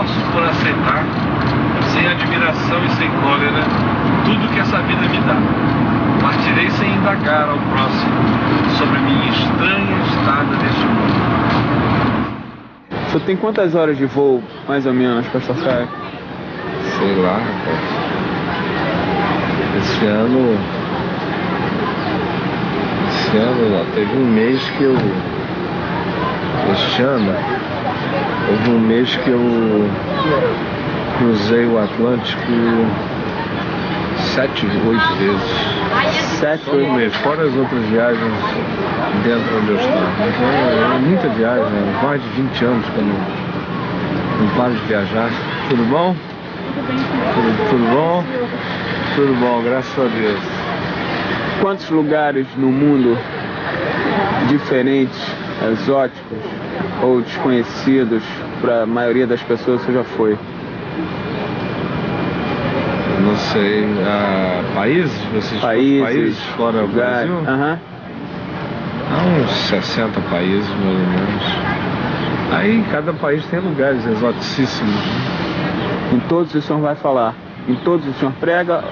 esforço por aceitar, sem admiração e sem cólera, tudo que essa vida me dá. Partirei sem indagar ao próximo sobre minha estranha estada neste mundo. Você tem quantas horas de voo, mais ou menos, Pastor Caio? Sei lá, rapaz. Esse ano teve um mês que eu... Este ano, houve um mês que eu cruzei o Atlântico 7, 8 vezes. 7, Só um mês, fora as outras viagens dentro onde eu estava. Então, é muita viagem, né? Mais de 20 anos que eu não paro de viajar. Tudo bom? Tudo bom? Tudo bom, graças a Deus. Quantos lugares no mundo diferentes, exóticos ou desconhecidos para a maioria das pessoas você já foi? Não sei, países? Países fora do Brasil? Aham. Há uns 60 países, mais ou menos. Aí cada país tem lugares exoticíssimos. Em todos o senhor vai falar? Em todos o senhor prega?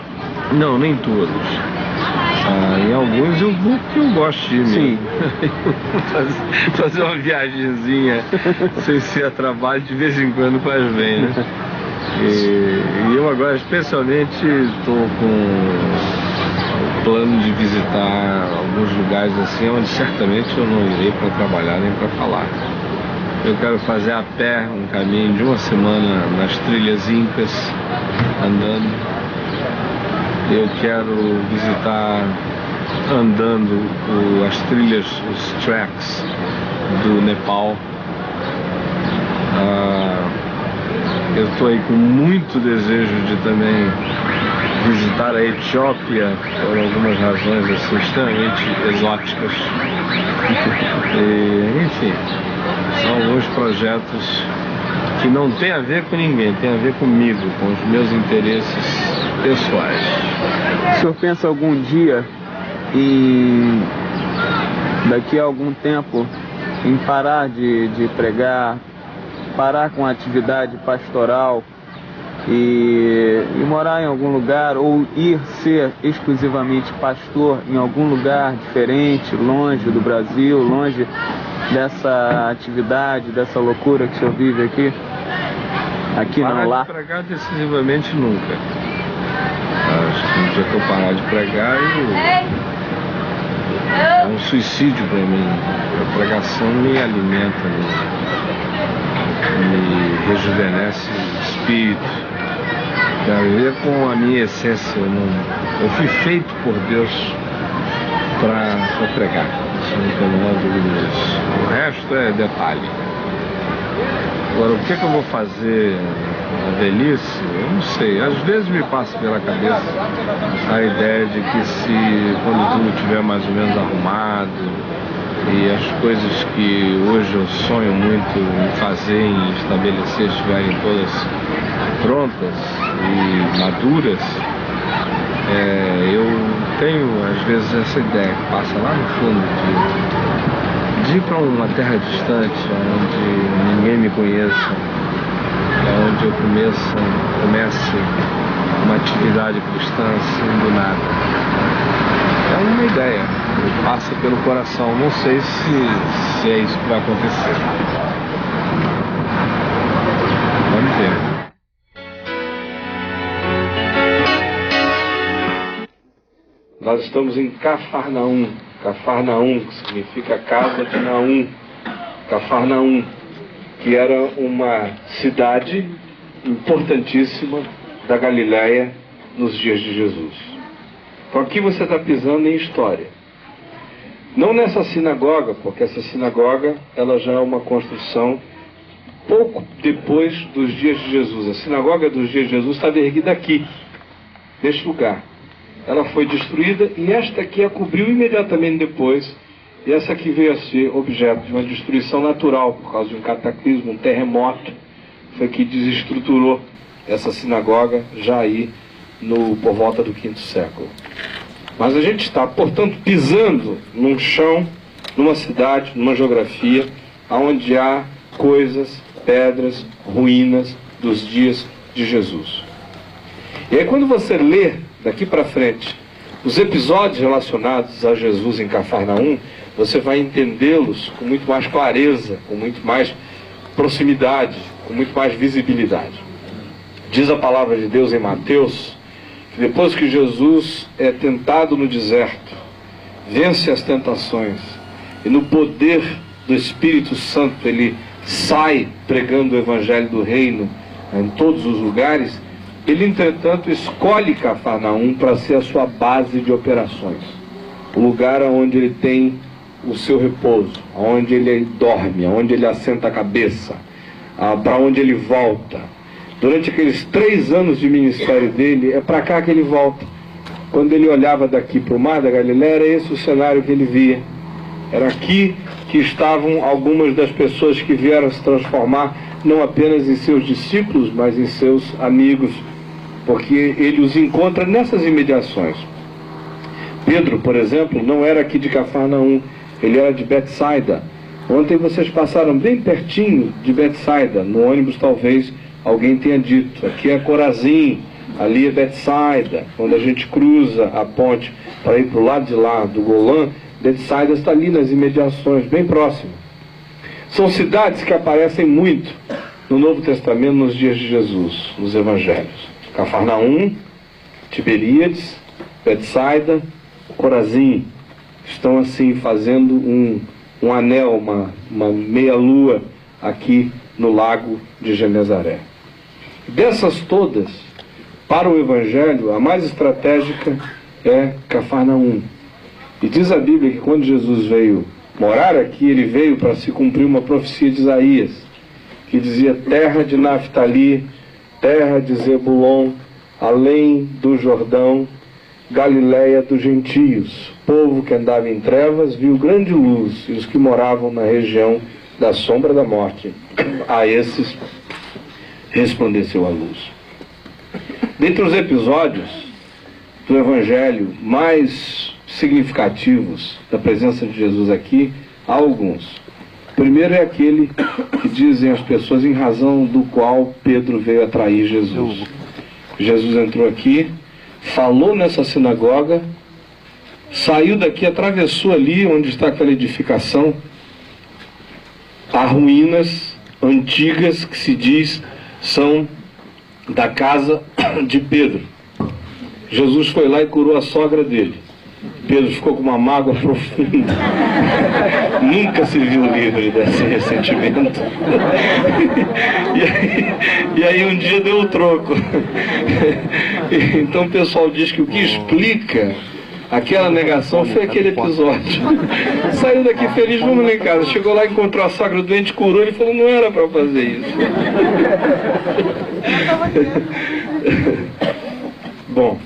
Não, nem todos. Em alguns eu vou porque eu gosto de ir mesmo. Sim. Fazer uma viagemzinha sem ser a trabalho de vez em quando faz bem, né? E eu agora especialmente estou com o plano de visitar alguns lugares assim onde certamente eu não irei para trabalhar nem para falar. Eu quero fazer a pé um caminho de uma semana nas trilhas incas, andando. Eu quero visitar andando as trilhas, os tracks do Nepal. Eu estou aí com muito desejo de também visitar a Etiópia por algumas razões assim, extremamente exóticas. E, enfim, são alguns projetos que não tem a ver com ninguém, tem a ver comigo, com os meus interesses pessoais. O senhor pensa algum dia em, daqui a algum tempo, em parar de pregar, parar com a atividade pastoral e morar em algum lugar, ou ir ser exclusivamente pastor em algum lugar diferente, longe do Brasil, longe dessa atividade, dessa loucura que o senhor vive aqui? Aqui não, lá? Parar de pregar decisivamente nunca. Acho que no dia que eu parar de pregar, é um suicídio para mim. A pregação me alimenta, me rejuvenesce o espírito. Quero viver com a minha essência. Eu fui feito por Deus para pregar. Isso não tem a menor dúvida disso. O resto é detalhe. Agora, o que eu vou fazer na velhice? Eu não sei. Às vezes me passa pela cabeça a ideia de que quando tudo estiver mais ou menos arrumado e as coisas que hoje eu sonho muito em fazer, em estabelecer, estiverem todas prontas e maduras, eu tenho às vezes essa ideia que passa lá no fundo de ir para uma terra distante, onde ninguém me conheça, onde eu comece uma atividade cristã assim do nada. É uma ideia que passa pelo coração, não sei se é isso que vai acontecer. Vamos ver. Nós estamos em Cafarnaum. Cafarnaum, que significa casa de Naum. Cafarnaum, que era uma cidade importantíssima da Galileia nos dias de Jesus. Então aqui você está pisando em história. Não nessa sinagoga, porque essa sinagoga ela já é uma construção pouco depois dos dias de Jesus. A sinagoga dos dias de Jesus estava erguida aqui, neste lugar. Ela foi destruída e esta aqui a cobriu imediatamente depois. E essa aqui veio a ser objeto de uma destruição natural por causa de um cataclismo, um terremoto. Foi que desestruturou essa sinagoga já aí por volta do V século. Mas a gente está, portanto, pisando num chão, numa cidade, numa geografia, onde há coisas, pedras, ruínas, dos dias de Jesus. E aí quando você lê daqui para frente os episódios relacionados a Jesus em Cafarnaum, você vai entendê-los com muito mais clareza, com muito mais proximidade, com muito mais visibilidade. Diz a palavra de Deus em Mateus que depois que Jesus é tentado no deserto, vence as tentações e no poder do Espírito Santo ele sai pregando o Evangelho do Reino em todos os lugares. Ele, entretanto, escolhe Cafarnaum para ser a sua base de operações, o lugar onde ele tem o seu repouso, onde ele dorme, onde ele assenta a cabeça, para onde ele volta. Durante aqueles 3 anos de ministério dele, é para cá que ele volta. Quando ele olhava daqui para o mar da Galileia, era esse o cenário que ele via. Era aqui que estavam algumas das pessoas que vieram se transformar não apenas em seus discípulos, mas em seus amigos, porque ele os encontra nessas imediações. Pedro, por exemplo, não era aqui de Cafarnaum, ele era de Betsaida. Ontem vocês passaram bem pertinho de Betsaida, no ônibus talvez alguém tenha dito, aqui é Corazim, ali é Betsaida. Quando a gente cruza a ponte para ir para o lado de lá do Golã, Betsaida está ali nas imediações, bem próximo. São cidades que aparecem muito no Novo Testamento nos dias de Jesus, nos Evangelhos. Cafarnaum, Tiberíades, Betsaida, Corazim, estão assim fazendo um anel, uma meia-lua aqui no lago de Genezaré. Dessas todas, para o Evangelho, a mais estratégica é Cafarnaum. E diz a Bíblia que quando Jesus veio morar aqui, ele veio para se cumprir uma profecia de Isaías, que dizia: terra de Naftali, terra de Zebulon, além do Jordão, Galileia dos gentios, povo que andava em trevas viu grande luz, e os que moravam na região da sombra da morte, a esses resplandeceu a luz. Dentre os episódios do Evangelho mais significativos da presença de Jesus aqui, há alguns. O primeiro é aquele que dizem as pessoas em razão do qual Pedro veio atrair Jesus. Jesus entrou aqui, falou nessa sinagoga, saiu daqui, atravessou ali onde está aquela edificação, há ruínas antigas que se diz são da casa de Pedro. Jesus foi lá e curou a sogra dele. Pedro ficou com uma mágoa profunda. Nunca se viu livre desse ressentimento. E aí um dia deu o troco. Então o pessoal diz que o que explica aquela negação foi aquele episódio. Saiu daqui feliz, vamos lá em casa. Chegou lá, encontrou a sogra doente, curou. Ele falou: não era para fazer isso. Bom,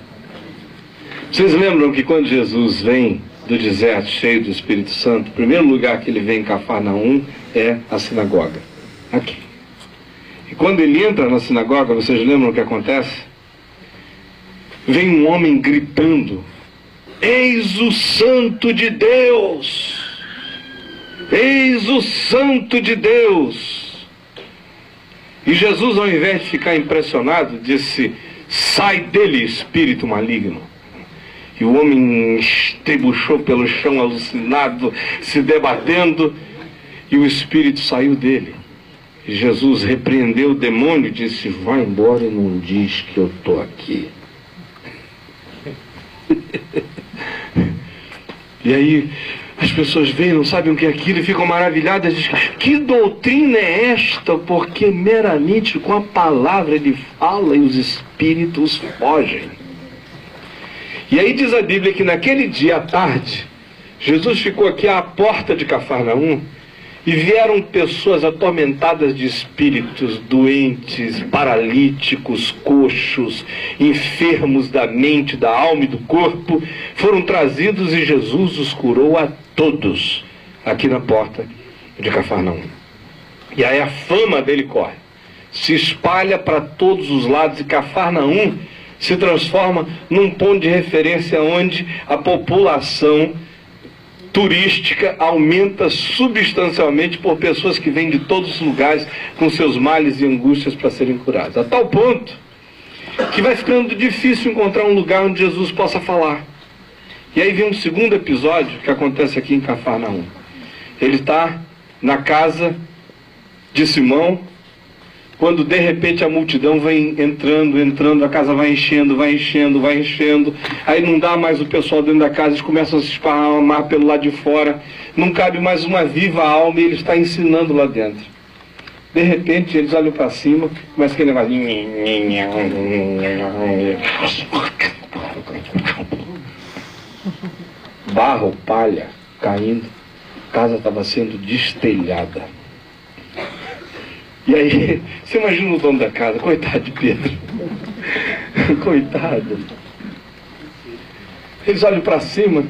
vocês lembram que quando Jesus vem do deserto cheio do Espírito Santo, o primeiro lugar que ele vem em Cafarnaum é a sinagoga, aqui. E quando ele entra na sinagoga, vocês lembram o que acontece? Vem um homem gritando: eis o Santo de Deus! Eis o Santo de Deus! E Jesus, ao invés de ficar impressionado, disse: sai dele, espírito maligno. E o homem estrebuchou pelo chão, alucinado, se debatendo, e o espírito saiu dele. E Jesus repreendeu o demônio e disse: vai embora e não diz que eu estou aqui. E aí as pessoas veem, não sabem o que é aquilo e ficam maravilhadas. Dizem: que doutrina é esta? Porque meramente com a palavra ele fala e os espíritos fogem. E aí diz a Bíblia que naquele dia à tarde, Jesus ficou aqui à porta de Cafarnaum e vieram pessoas atormentadas de espíritos, doentes, paralíticos, coxos, enfermos da mente, da alma e do corpo, foram trazidos e Jesus os curou a todos aqui na porta de Cafarnaum. E aí a fama dele corre, se espalha para todos os lados e Cafarnaum se transforma num ponto de referência onde a população turística aumenta substancialmente por pessoas que vêm de todos os lugares com seus males e angústias para serem curados. A tal ponto que vai ficando difícil encontrar um lugar onde Jesus possa falar. E aí vem um segundo episódio que acontece aqui em Cafarnaum. Ele está na casa de Simão, quando de repente a multidão vem entrando, a casa vai enchendo, aí não dá mais o pessoal dentro da casa, eles começam a se esparramar pelo lado de fora, não cabe mais uma viva alma e ele está ensinando lá dentro. De repente eles olham para cima, começa aquele negócio, barro, palha caindo, a casa estava sendo destelhada. E aí, você imagina o dono da casa, coitado de Pedro, coitado. Eles olham para cima,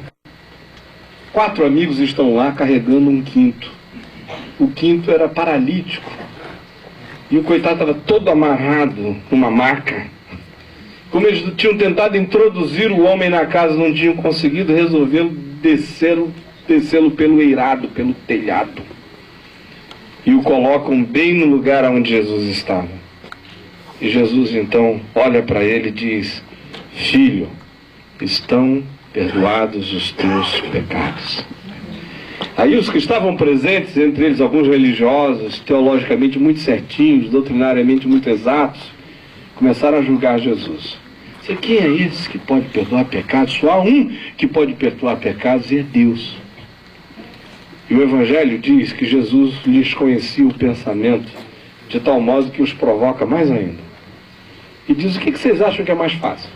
4 amigos estão lá carregando um quinto. O quinto era paralítico, e o coitado estava todo amarrado numa maca. Como eles tinham tentado introduzir o homem na casa, não tinham conseguido, resolveram descê-lo pelo eirado, pelo telhado. E o colocam bem no lugar onde Jesus estava. E Jesus então olha para ele e diz: filho, estão perdoados os teus pecados. Aí os que estavam presentes, entre eles alguns religiosos, teologicamente muito certinhos, doutrinariamente muito exatos, começaram a julgar Jesus. Quem é esse que pode perdoar pecados? Só há um que pode perdoar pecados e é Deus. E o Evangelho diz que Jesus lhes conhecia o pensamento, de tal modo que os provoca mais ainda. E diz: o que vocês acham que é mais fácil?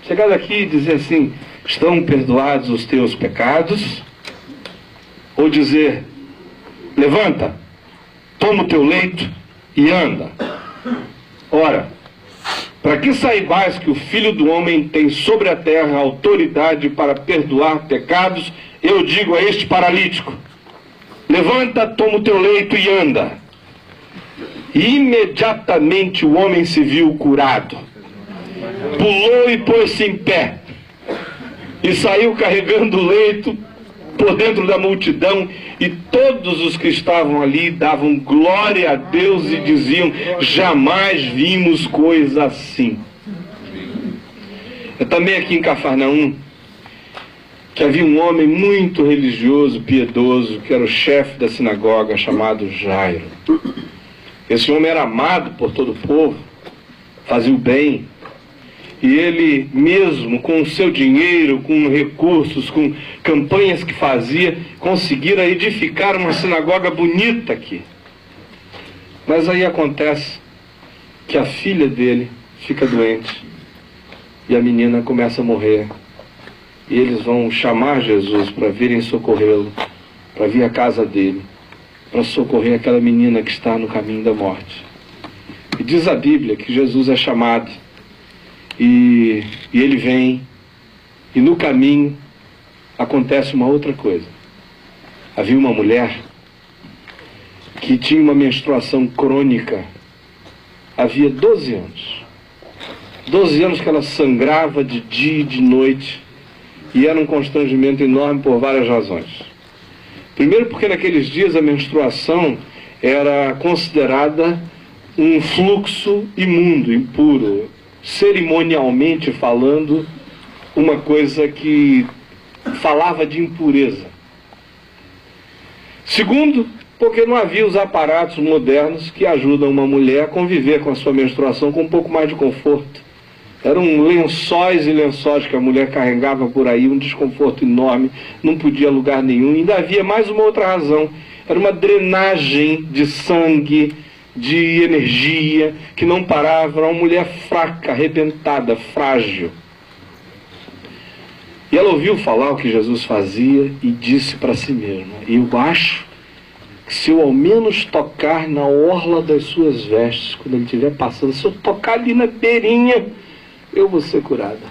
Chegar daqui e dizer assim: estão perdoados os teus pecados? Ou dizer: levanta, toma o teu leito e anda. Ora, para que saibais que o Filho do Homem tem sobre a terra autoridade para perdoar pecados, eu digo a este paralítico: levanta, toma o teu leito e anda. E imediatamente o homem se viu curado. Pulou e pôs-se em pé. E saiu carregando o leito por dentro da multidão. E todos os que estavam ali davam glória a Deus e diziam: jamais vimos coisa assim. Eu também aqui em Cafarnaum, que havia um homem muito religioso, piedoso, que era o chefe da sinagoga, chamado Jairo. Esse homem era amado por todo o povo, fazia o bem, e ele mesmo, com o seu dinheiro, com recursos, com campanhas que fazia, conseguira edificar uma sinagoga bonita aqui. Mas aí acontece que a filha dele fica doente, e a menina começa a morrer. E eles vão chamar Jesus para virem socorrê-lo, para vir à casa dele, para socorrer aquela menina que está no caminho da morte. E diz a Bíblia que Jesus é chamado, e ele vem, e no caminho acontece uma outra coisa. Havia uma mulher que tinha uma menstruação crônica, havia 12 anos. 12 anos que ela sangrava de dia e de noite, e era um constrangimento enorme por várias razões. Primeiro porque naqueles dias a menstruação era considerada um fluxo imundo, impuro, cerimonialmente falando, uma coisa que falava de impureza. Segundo, porque não havia os aparatos modernos que ajudam uma mulher a conviver com a sua menstruação com um pouco mais de conforto. Eram lençóis e lençóis que a mulher carregava por aí, um desconforto enorme, não podia ir a lugar nenhum. E ainda havia mais uma outra razão: era uma drenagem de sangue, de energia, que não parava. Era uma mulher fraca, arrebentada, frágil. E ela ouviu falar o que Jesus fazia e disse para si mesma: eu acho que se eu ao menos tocar na orla das suas vestes, quando ele estiver passando, se eu tocar ali na beirinha, eu vou ser curada.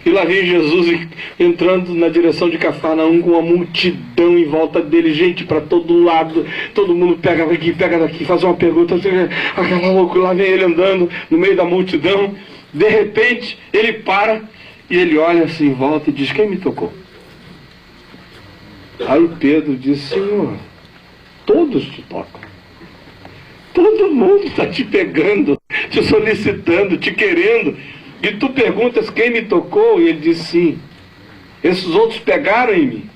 E lá vem Jesus entrando na direção de Cafarnaum com uma multidão em volta dele, gente para todo lado, todo mundo pega daqui, pega daqui, faz uma pergunta, aquela loucura, lá vem ele andando no meio da multidão. De repente ele para e ele olha assim em volta e diz: quem me tocou? Aí Pedro disse: Senhor, todos te tocam. Todo mundo está te pegando, te solicitando, te querendo. E tu perguntas quem me tocou? E ele disse: sim, esses outros pegaram em mim.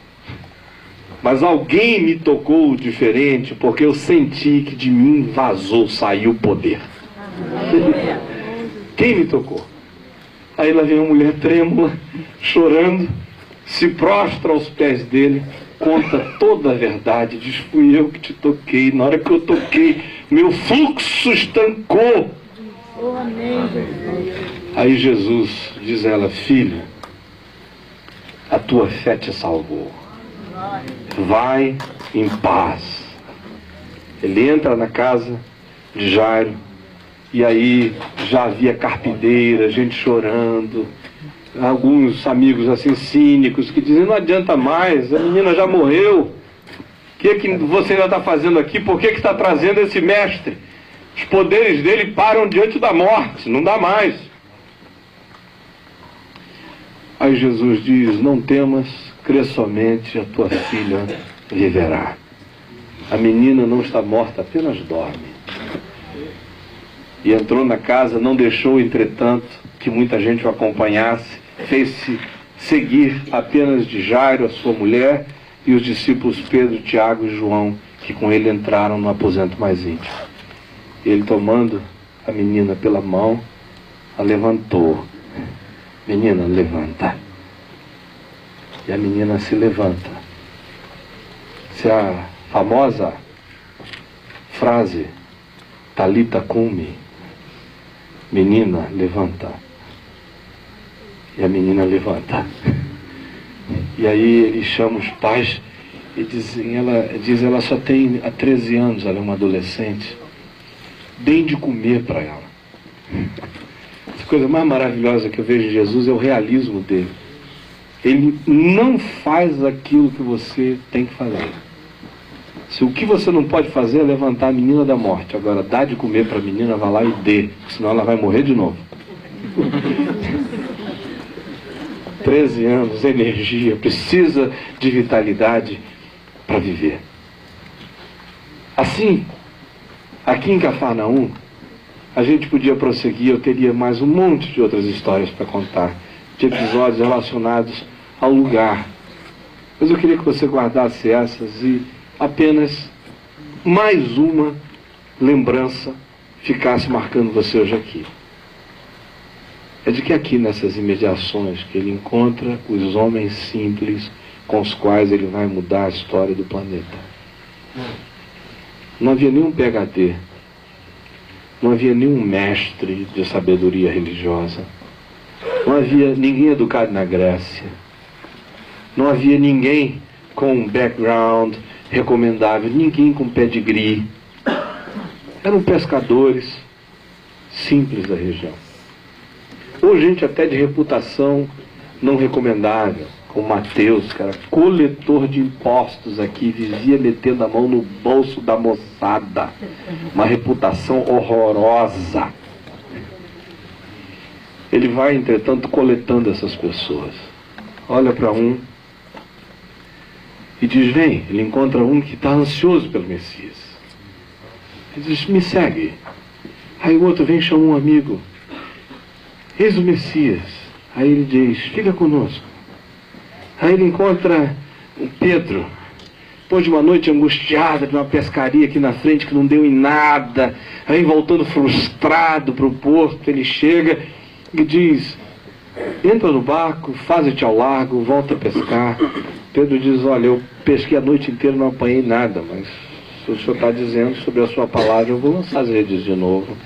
Mas alguém me tocou diferente, porque eu senti que de mim saiu o poder. Quem me tocou? Aí lá vem uma mulher trêmula, chorando, se prostra aos pés dele, conta toda a verdade, diz: fui eu que te toquei. Na hora que eu toquei, meu fluxo estancou. Aí Jesus diz a ela: filho, a tua fé te salvou. Vai em paz. Ele entra na casa de Jairo, e aí já havia carpideira, gente chorando, alguns amigos assim cínicos que dizem: não adianta mais, a menina já morreu, o que você ainda está fazendo aqui? Por que está trazendo esse mestre? Os poderes dele param diante da morte, não dá mais. Aí Jesus diz: não temas, crê somente, a tua filha viverá. A menina não está morta, apenas dorme. E entrou na casa, não deixou, entretanto, que muita gente o acompanhasse, fez-se seguir apenas de Jairo, a sua mulher, e os discípulos Pedro, Tiago e João, que com ele entraram no aposento mais íntimo. Ele, tomando a menina pela mão, a levantou. Menina, levanta. E a menina se levanta. Se a famosa frase Talita cumi, menina, levanta. E a menina levanta. E aí ele chama os pais e ela só tem há 13 anos, ela é uma adolescente. Deem de comer para ela. A coisa mais maravilhosa que eu vejo em Jesus é o realismo dele. Ele não faz aquilo que você tem que fazer. Se o que você não pode fazer é levantar a menina da morte, agora dá de comer para a menina, vai lá e dê, senão ela vai morrer de novo. 13 anos, energia, precisa de vitalidade para viver. Assim, aqui em Cafarnaum, a gente podia prosseguir, eu teria mais um monte de outras histórias para contar, de episódios relacionados ao lugar. Mas eu queria que você guardasse essas e apenas mais uma lembrança ficasse marcando você hoje aqui. É de que aqui nessas imediações que ele encontra os homens simples com os quais ele vai mudar a história do planeta. Não havia nenhum PhD, não havia nenhum mestre de sabedoria religiosa, não havia ninguém educado na Grécia, não havia ninguém com um background recomendável, ninguém com pedigree. Eram pescadores simples da região, ou gente até de reputação não recomendável, como Mateus, que era coletor de impostos aqui, vivia metendo a mão no bolso da moçada, uma reputação horrorosa. Ele vai, entretanto, coletando essas pessoas. Olha para um e diz: vem. Ele encontra um que está ansioso pelo Messias. Ele diz: me segue. Aí o outro vem e chama um amigo: eis o Messias. Aí ele diz: fica conosco. Aí ele encontra o Pedro, depois de uma noite angustiada, de uma pescaria aqui na frente que não deu em nada, aí voltando frustrado para o porto, ele chega e diz: entra no barco, faze-te ao largo, volta a pescar. Pedro diz: olha, eu pesquei a noite inteira, não apanhei nada, mas se o senhor está dizendo sobre a sua palavra, eu vou lançar as redes de novo.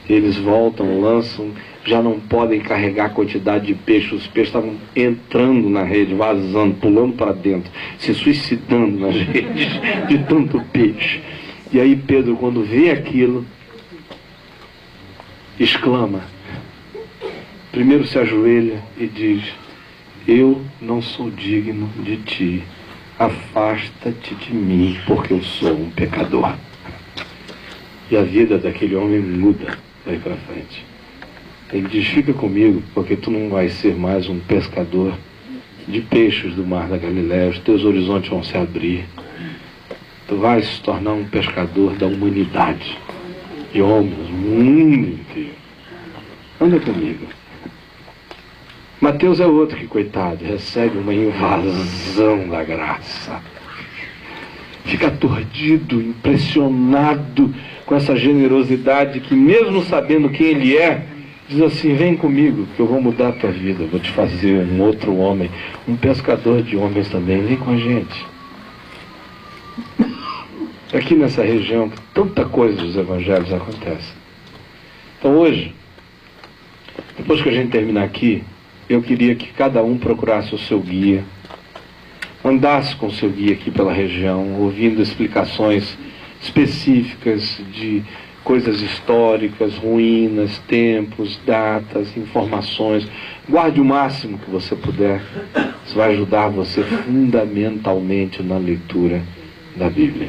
Eles voltam, lançam, já não podem carregar a quantidade de peixe. Os peixes estavam entrando na rede, vazando, pulando para dentro, se suicidando nas redes de tanto peixe. E aí Pedro, quando vê aquilo, exclama, primeiro se ajoelha e diz: eu não sou digno de ti, afasta-te de mim, porque eu sou um pecador. E a vida daquele homem muda daí para frente. Ele diz: fica comigo, porque tu não vais ser mais um pescador, de peixes do mar da Galileia, os teus horizontes vão se abrir. Tu vais se tornar um pescador da humanidade, de homens, o mundo inteiro. Anda comigo. Mateus é outro que, coitado, recebe uma invasão da graça. Fica aturdido, impressionado com essa generosidade que, mesmo sabendo quem ele é, diz assim: vem comigo que eu vou mudar a tua vida, vou te fazer um outro homem, um pescador de homens também, vem com a gente. Aqui nessa região, tanta coisa dos evangelhos acontece. Então hoje, depois que a gente terminar aqui, eu queria que cada um procurasse o seu guia, andasse com o seu guia aqui pela região, ouvindo explicações específicas de coisas históricas, ruínas, tempos, datas, informações. Guarde o máximo que você puder. Isso vai ajudar você fundamentalmente na leitura da Bíblia.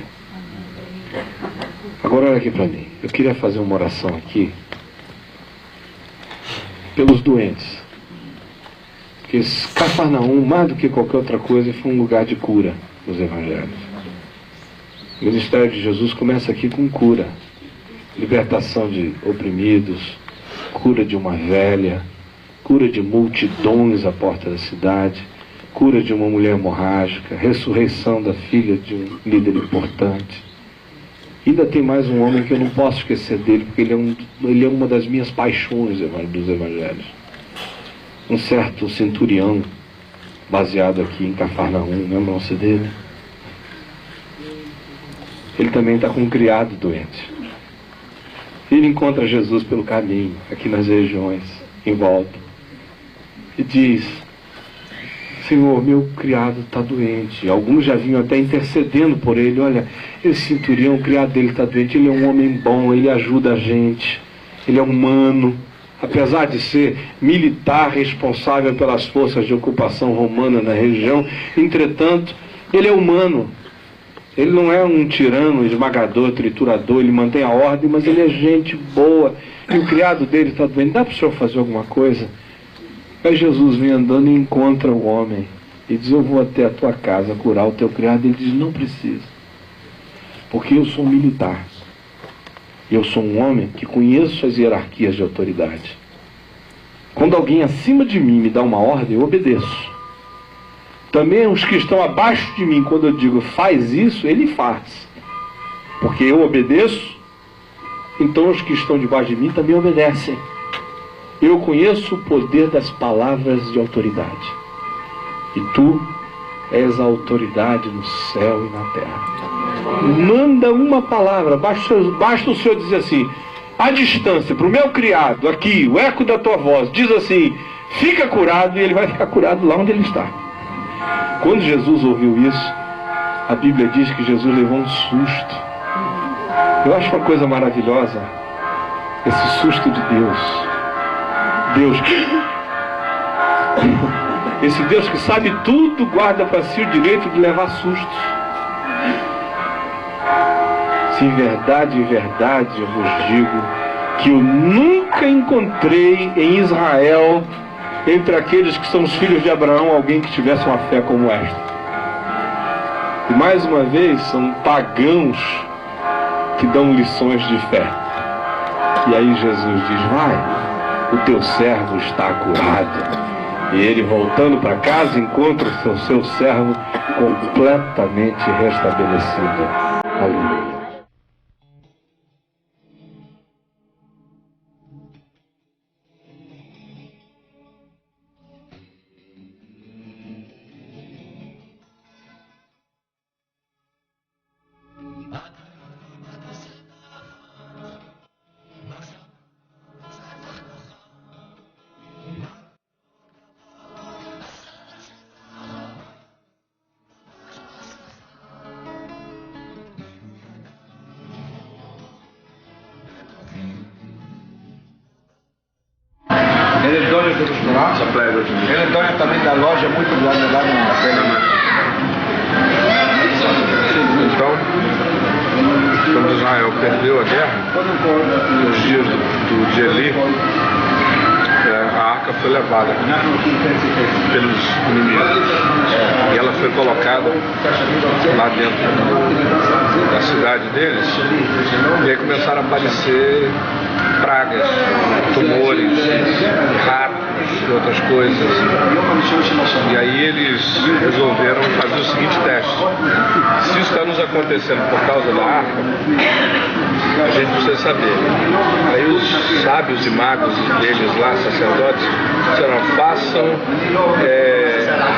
Agora olha aqui para mim. Eu queria fazer uma oração aqui pelos doentes. Porque Cafarnaum, mais do que qualquer outra coisa, foi um lugar de cura nos evangelhos. O ministério de Jesus começa aqui com cura. Libertação de oprimidos, cura de uma velha, cura de multidões à porta da cidade, cura de uma mulher hemorrágica, ressurreição da filha de um líder importante. Ainda tem mais um homem que eu não posso esquecer dele, porque ele é uma das minhas paixões dos evangelhos. Um certo centurião, baseado aqui em Cafarnaum, lembram-se dele? Ele também está com um criado doente. Ele encontra Jesus pelo caminho, aqui nas regiões, em volta, e diz: Senhor, meu criado está doente. Alguns já vinham até intercedendo por ele. Olha, esse centurião, o criado dele está doente, ele é um homem bom, ele ajuda a gente, ele é humano. Apesar de ser militar responsável pelas forças de ocupação romana na região, entretanto, ele é humano. Ele não é um tirano, esmagador, triturador, ele mantém a ordem, mas ele é gente boa. E o criado dele está doente. Dá para o senhor fazer alguma coisa? Aí Jesus vem andando e encontra o homem e diz: eu vou até a tua casa curar o teu criado. Ele diz: não precisa, porque eu sou um militar. Eu sou um homem que conheço as hierarquias de autoridade. Quando alguém acima de mim me dá uma ordem, eu obedeço. Também os que estão abaixo de mim, quando eu digo faz isso, ele faz. Porque eu obedeço, então os que estão debaixo de mim também obedecem. Eu conheço o poder das palavras de autoridade. E tu és a autoridade no céu e na terra. Manda uma palavra, basta o Senhor dizer assim, à distância, para o meu criado, aqui, o eco da tua voz, diz assim: fica curado, e ele vai ficar curado lá onde ele está. Quando Jesus ouviu isso, a Bíblia diz que Jesus levou um susto. Eu acho uma coisa maravilhosa esse susto de Deus. Esse Deus que sabe tudo, guarda para si o direito de levar sustos. Se em verdade, eu vos digo que eu nunca encontrei em Israel, entre aqueles que são os filhos de Abraão, alguém que tivesse uma fé como esta. E mais uma vez, são pagãos que dão lições de fé. E aí Jesus diz: vai, o teu servo está curado. E ele, voltando para casa, encontra o seu servo completamente restabelecido. Aleluia. Ele é dono do restaurante? Ele é dono também da loja muito grande lá na Pena. Então, quando Israel perdeu a guerra, nos dias do Eli, a arca foi levada pelos inimigos. E ela foi colocada lá dentro da cidade deles. E aí começaram a aparecer pragas, tumores, ratos e outras coisas. E aí eles resolveram fazer o seguinte teste: se isso está nos acontecendo por causa da arca, a gente precisa saber. Aí os sábios e magos deles lá, sacerdotes, disseram: façam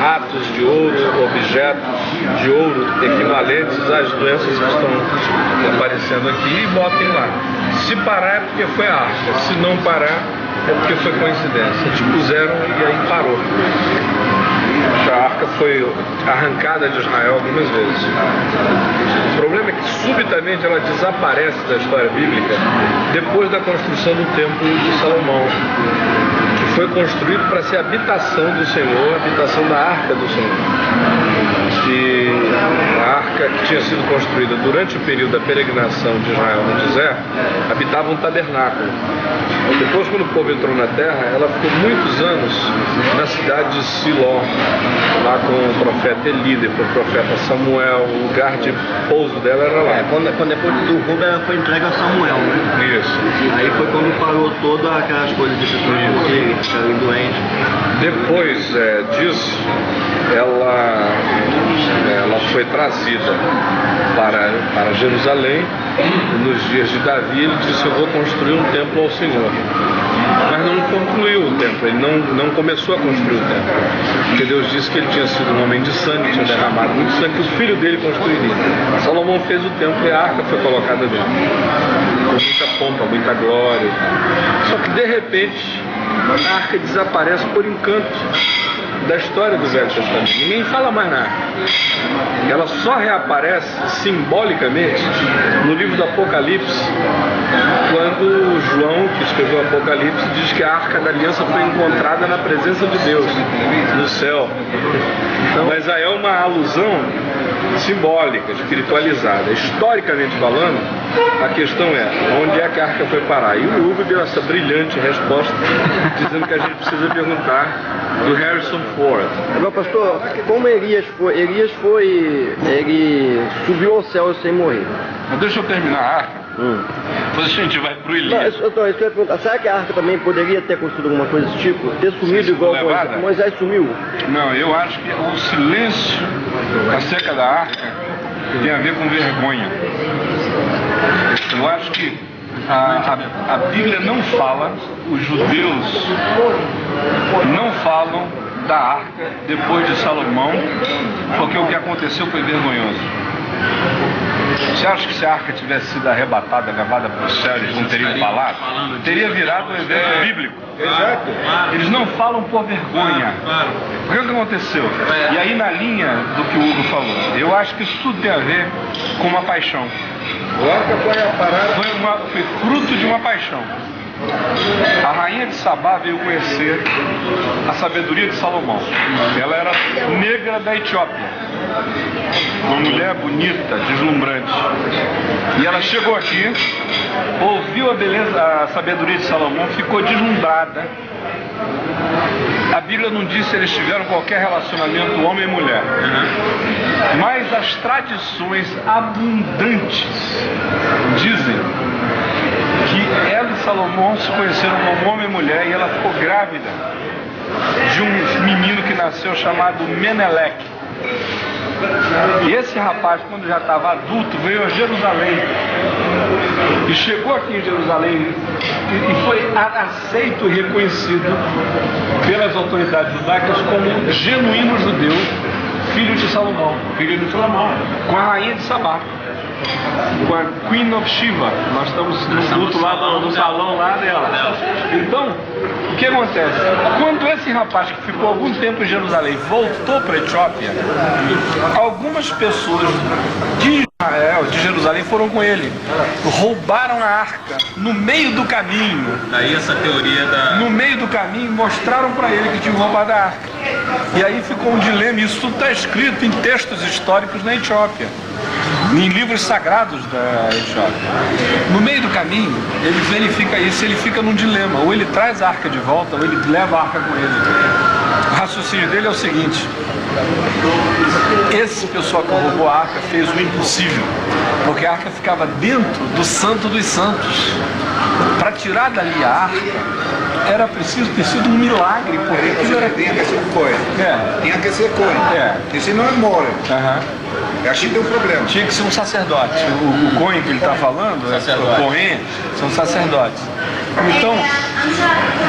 ratos de ouro, objetos de ouro equivalentes às doenças que estão aparecendo aqui e botem lá. Se parar é porque foi a arca, se não parar é porque foi coincidência. Eles puseram e aí parou. A arca foi arrancada de Israel algumas vezes. O problema é que subitamente ela desaparece da história bíblica depois da construção do templo de Salomão, que foi construído para ser a habitação do Senhor, a habitação da arca do Senhor. E a arca, que tinha sido construída durante o período da peregrinação de Israel no deserto, habitava um tabernáculo. Depois, quando o povo entrou na terra, ela ficou muitos anos na cidade de Siló, lá com o profeta Eli, depois o profeta Samuel. O lugar de pouso dela era lá. Quando depois do roubo ela foi entregue a Samuel, né? Isso. Aí foi quando parou todas aquelas coisas de pessoas que ficaram doentes. Depois disso, ela foi trazida para Jerusalém. Nos dias de Davi, ele disse: eu vou construir um templo ao Senhor. Mas não concluiu o templo, ele não começou a construir o templo, porque Deus disse que ele tinha sido um homem de sangue, tinha derramado muito sangue, que o filho dele construiria. Salomão fez o templo e a arca foi colocada dentro, com muita pompa, muita glória. Só que de repente a arca desaparece por encanto da história do Velho Testamento. Ninguém fala mais na arca. Ela só reaparece simbolicamente no livro do Apocalipse, quando João, que escreveu o Apocalipse, diz que a Arca da Aliança foi encontrada na presença de Deus, no céu. Mas aí é uma alusão simbólica, espiritualizada. Historicamente falando, a questão é: onde é que a arca foi parar? E o Hugo deu essa brilhante resposta, dizendo que a gente precisa perguntar do Harrison Ford. Agora, pastor, como Elias ele subiu ao céu sem morrer? Mas deixa eu terminar a arca. Depois a gente vai pro Elias. Isso que eu ia perguntar. Será que a arca também poderia ter construído alguma coisa desse tipo? Ter sumido igual Moisés sumiu? Não, eu acho que o silêncio acerca da arca tem a ver com vergonha. Eu acho que a Bíblia não fala, os judeus não falam da arca depois de Salomão, porque o que aconteceu foi vergonhoso. Você acha que se a arca tivesse sido arrebatada, levada para o céu, eles não teriam falado? Teria virado um evento bíblico. Exato. Eles não falam por vergonha. O que aconteceu? E aí, na linha do que o Hugo falou, eu acho que isso tudo tem a ver com uma paixão. A arca foi a parada. Foi fruto de uma paixão. A rainha de Sabá veio conhecer a sabedoria de Salomão. Ela era negra da Etiópia, uma mulher bonita, deslumbrante. E ela chegou aqui, ouviu a beleza, a sabedoria de Salomão, ficou deslumbrada. A Bíblia não diz se eles tiveram qualquer relacionamento homem e mulher, mas as tradições abundantes dizem que ela e Salomão se conheceram como homem e mulher, e ela ficou grávida de um menino que nasceu chamado Meneleque. E esse rapaz, quando já estava adulto, veio a Jerusalém e chegou aqui em Jerusalém e foi aceito e reconhecido pelas autoridades judaicas como genuíno judeu, filho de Salomão, com a rainha de Sabá, com a Queen of Shiva. Nós estamos no culto lá no salão lá dela. Então, o que acontece? Quando esse rapaz que ficou algum tempo em Jerusalém voltou para a Etiópia, algumas pessoas de Israel, de Jerusalém, foram com ele, roubaram a arca no meio do caminho. Daí essa teoria da... No meio do caminho, mostraram para ele que tinham roubado a arca. E aí ficou um dilema, isso tudo está escrito em textos históricos na Etiópia. em livros sagrados da Etiópia. No meio do caminho, ele verifica isso, ele fica num dilema, ou ele traz a arca de volta, ou ele leva a arca com ele. O raciocínio dele é o seguinte: esse pessoal que roubou a arca fez o impossível, porque a arca ficava dentro do Santo dos Santos. Para tirar dali a arca, era preciso ter sido um milagre, porque aquilo era... Tinha que ser um coelho. Tinha que ser coelho. E se não morre. Eu achei que tem um problema. Tinha que ser um sacerdote. O Cohen que ele está falando, o Cohen, são sacerdotes. Então,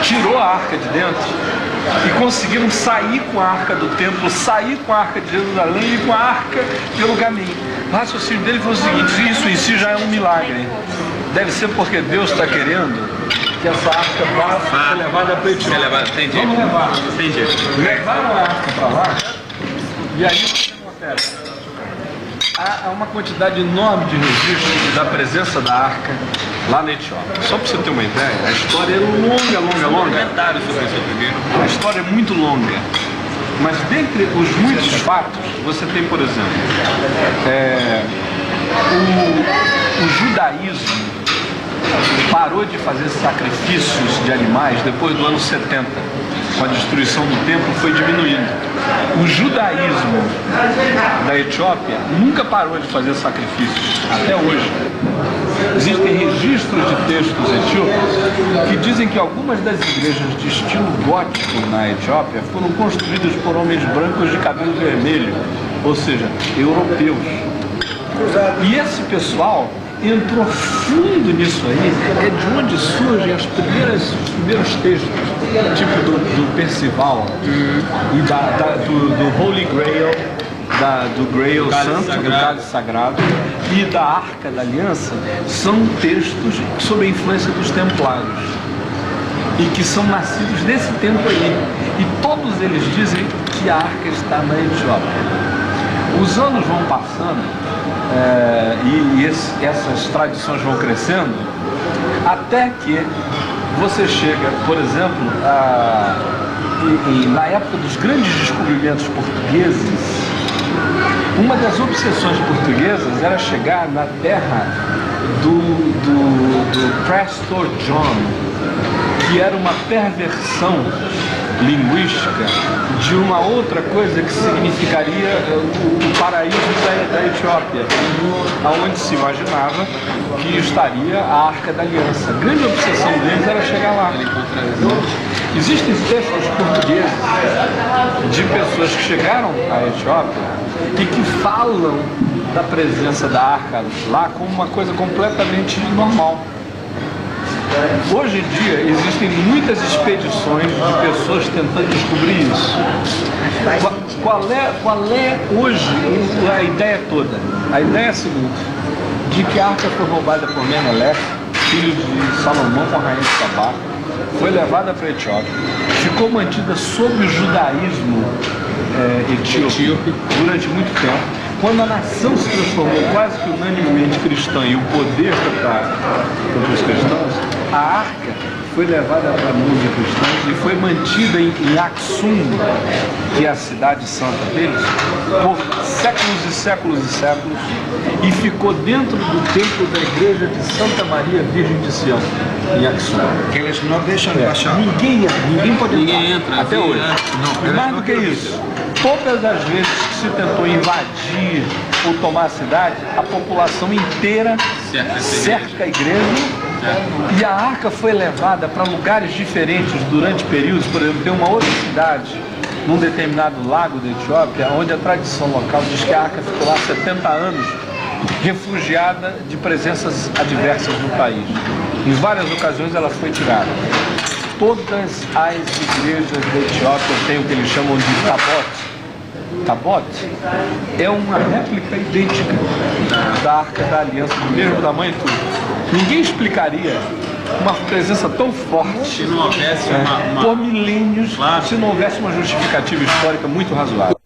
tirou a arca de dentro e conseguiram sair com a arca do templo, sair com a arca de Jerusalém e com a arca pelo caminho. O raciocínio dele foi o seguinte: isso em si já é um milagre. Deve ser porque Deus está querendo que essa arca vá ser levada para Etiópia. Vamos levar. Levaram a arca para lá, e aí o que acontece? Há uma quantidade enorme de registros da presença da arca lá na Etiópia. Só para você ter uma ideia, a história é longa. A história é muito longa. Mas dentre os muitos fatos, você tem, por exemplo, o judaísmo parou de fazer sacrifícios de animais depois do ano 70. Com a destruição do templo foi diminuindo. O judaísmo da Etiópia nunca parou de fazer sacrifícios, até hoje. Existem registros de textos etíopes que dizem que algumas das igrejas de estilo gótico na Etiópia foram construídas por homens brancos de cabelo vermelho, ou seja, europeus. E esse pessoal entrou fundo nisso aí, é de onde surgem os primeiros textos, tipo do Percival e do Holy Grail, do Grail Santo, do Cálice Sagrado e da Arca da Aliança. São textos sob a influência dos Templários e que são nascidos desse tempo aí, e todos eles dizem que a arca está na Etiópia. Os anos vão passando, essas tradições vão crescendo, até que você chega, por exemplo, na época dos grandes descobrimentos portugueses. Uma das obsessões portuguesas era chegar na terra do Pastor John, que era uma perversão linguística de uma outra coisa que significaria o paraíso da Etiópia, onde se imaginava que estaria a Arca da Aliança. A grande obsessão deles era chegar lá. Existem textos portugueses de pessoas que chegaram à Etiópia e que falam da presença da Arca lá como uma coisa completamente normal. Hoje em dia existem muitas expedições de pessoas tentando descobrir isso. Qual é hoje a ideia toda? A ideia é a seguinte: de que a arca foi roubada por Menelik, filho de Salomão com a rainha de Sabá, foi levada para a Etiópia, ficou mantida sob o judaísmo etíope durante muito tempo. Quando a nação se transformou quase que unanimemente cristã e o poder contra os cristãos, a arca foi levada para a mão de cristãos e foi mantida em Aksum, que é a cidade santa deles, por séculos e séculos e séculos, e ficou dentro do templo da igreja de Santa Maria Virgem de Sião, em Aksum. Que eles não deixam de baixar. Ninguém pode entrar. Ninguém entra. Até hoje. E mais do que isso, todas as vezes que se tentou invadir ou tomar a cidade, a população inteira cerca a igreja. E a arca foi levada para lugares diferentes durante períodos. Por exemplo, tem uma outra cidade, num determinado lago da Etiópia, onde a tradição local diz que a arca ficou lá 70 anos, refugiada de presenças adversas no país. Em várias ocasiões ela foi tirada. Todas as igrejas da Etiópia têm o que eles chamam de tabote. Tabote é uma réplica idêntica da Arca da Aliança, do mesmo tamanho e tudo. Ninguém explicaria uma presença tão forte se não houvesse por milênios, se não houvesse uma justificativa histórica muito razoável.